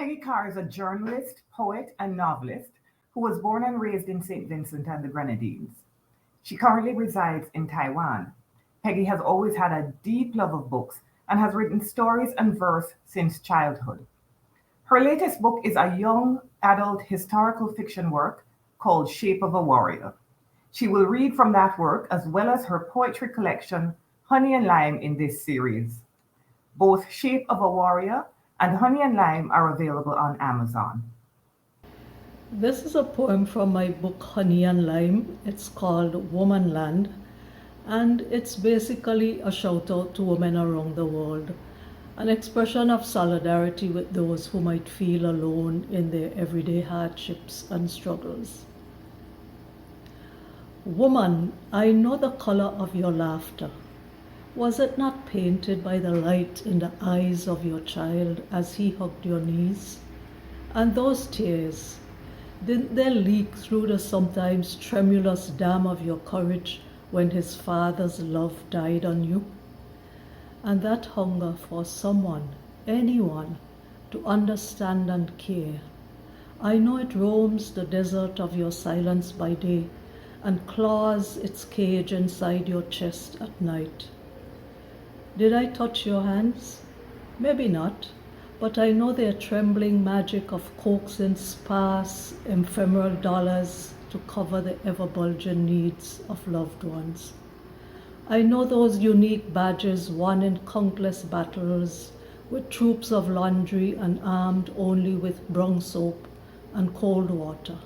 Peggy Carr is a journalist, poet, and novelist who was born and raised in St. Vincent and the Grenadines. She currently resides in Taiwan. Peggy has always had a deep love of books and has written stories and verse since childhood. Her latest book is a young adult historical fiction work called Shape of a Warrior. She will read from that work as well as her poetry collection, Honey and Lime, in this series. Both Shape of a Warrior and Honey and Lime are available on Amazon. This is a poem from my book Honey and Lime. It's called Woman Land, and it's basically a shout out to women around the world, an expression of solidarity with those who might feel alone in their everyday hardships and struggles. Woman, I know the color of your laughter. Was it not painted by the light in the eyes of your child as he hugged your knees? And those tears, didn't they leak through the sometimes tremulous dam of your courage when his father's love died on you? And that hunger for someone, anyone, to understand and care, I know it roams the desert of your silence by day and claws its cage inside your chest at night. Did I touch your hands? Maybe not, but I know their trembling magic of coaxing sparse, ephemeral dollars to cover the ever-bulging needs of loved ones. I know those unique badges won in countless battles with troops of laundry and armed only with brown soap and cold water.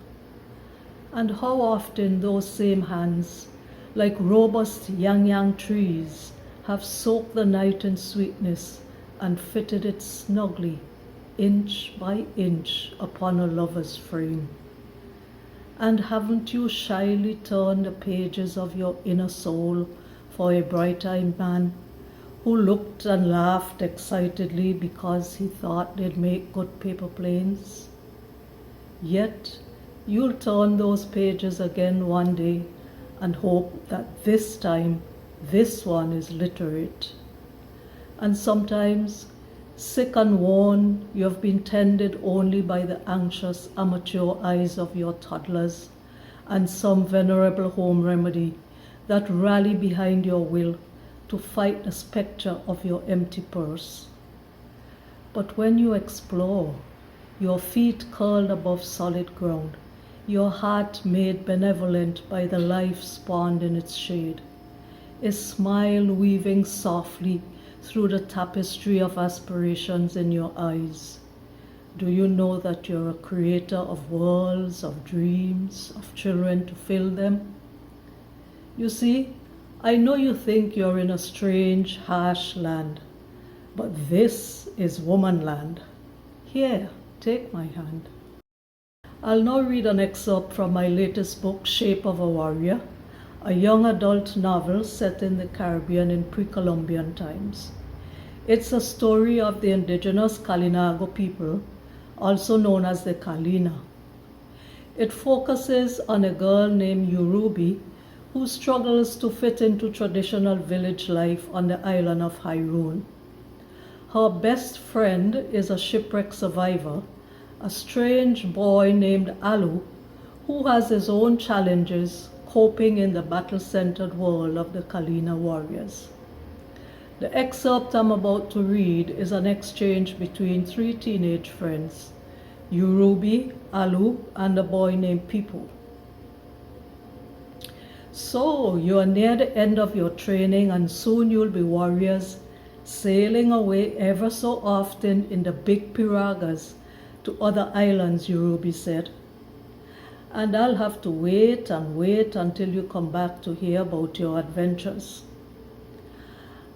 And how often those same hands, like robust yang trees, have soaked the night in sweetness and fitted it snugly, inch by inch, upon a lover's frame. And haven't you shyly turned the pages of your inner soul for a bright-eyed man who looked and laughed excitedly because he thought they'd make good paper planes? Yet you'll turn those pages again one day and hope that this time this one is literate. And sometimes, sick and worn, you have been tended only by the anxious amateur eyes of your toddlers and some venerable home remedy that rally behind your will to fight the spectre of your empty purse. But when you explore, your feet curled above solid ground, your heart made benevolent by the life spawned in its shade, a smile weaving softly through the tapestry of aspirations in your eyes. Do you know that you're a creator of worlds, of dreams, of children to fill them? You see, I know you think you're in a strange, harsh land, but this is woman land. Here, take my hand. I'll now read an excerpt from my latest book, Shape of a Warrior, a young adult novel set in the Caribbean in pre-Columbian times. It's a story of the indigenous Kalinago people, also known as the Kalina. It focuses on a girl named Urubi who struggles to fit into traditional village life on the island of Hyrule. Her best friend is a shipwreck survivor, a strange boy named Alu, who has his own challenges coping in the battle-centered world of the Kalina warriors. The excerpt I'm about to read is an exchange between three teenage friends, Urubi, Alu, and a boy named Pipo. So, you are near the end of your training and soon you'll be warriors, sailing away ever so often in the big piragas to other islands, Urubi said. And I'll have to wait and wait until you come back to hear about your adventures.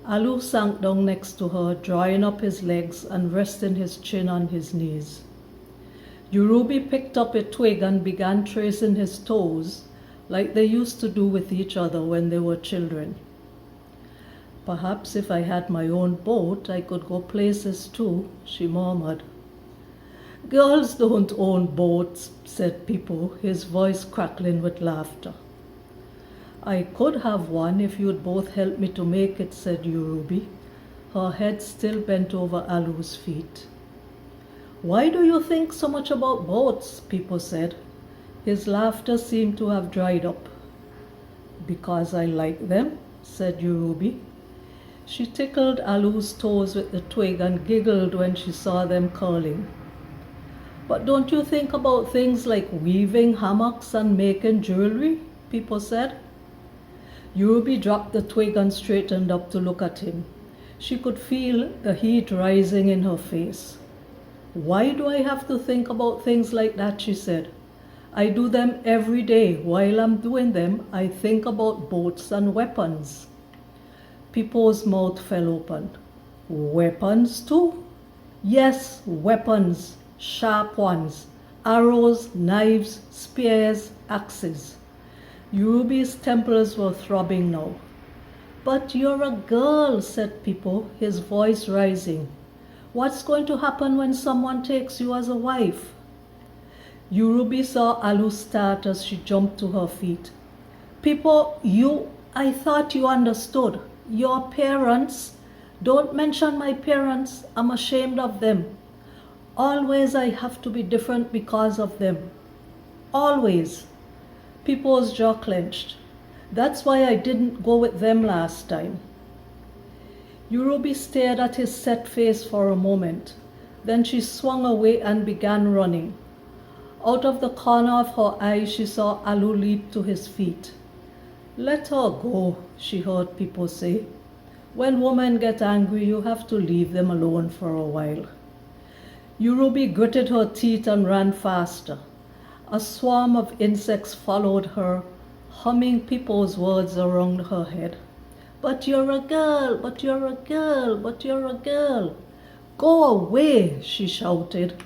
Alu sank down next to her, drawing up his legs and resting his chin on his knees. Urubi picked up a twig and began tracing his toes like they used to do with each other when they were children. Perhaps if I had my own boat, I could go places too, she murmured. Girls don't own boats, said Pipo, his voice crackling with laughter. I could have one if you'd both help me to make it, said Urubi, her head still bent over Alu's feet. Why do you think so much about boats? People said. His laughter seemed to have dried up. Because I like them, said Yurubi. She tickled Alu's toes with the twig and giggled when she saw them curling. But don't you think about things like weaving hammocks and making jewelry? People said. Yurubi dropped the twig and straightened up to look at him. She could feel the heat rising in her face. Why do I have to think about things like that? She said. I do them every day. While I'm doing them, I think about boats and weapons. People's mouth fell open. Weapons too? Yes, weapons. Sharp ones. Arrows, knives, spears, axes. Yurubi's temples were throbbing now. But you're a girl, said People, his voice rising. What's going to happen when someone takes you as a wife? Yurubi saw Alu start as she jumped to her feet. People, I thought you understood. Your parents, don't mention my parents, I'm ashamed of them. Always I have to be different because of them. Always. People's jaw clenched. That's why I didn't go with them last time. Yurubi stared at his set face for a moment. Then she swung away and began running. Out of the corner of her eye, she saw Alu leap to his feet. Let her go, she heard People say. When women get angry, you have to leave them alone for a while. Yurubi gritted her teeth and ran faster. A swarm of insects followed her, humming People's words around her head. But you're a girl, but you're a girl, but you're a girl. Go away, she shouted.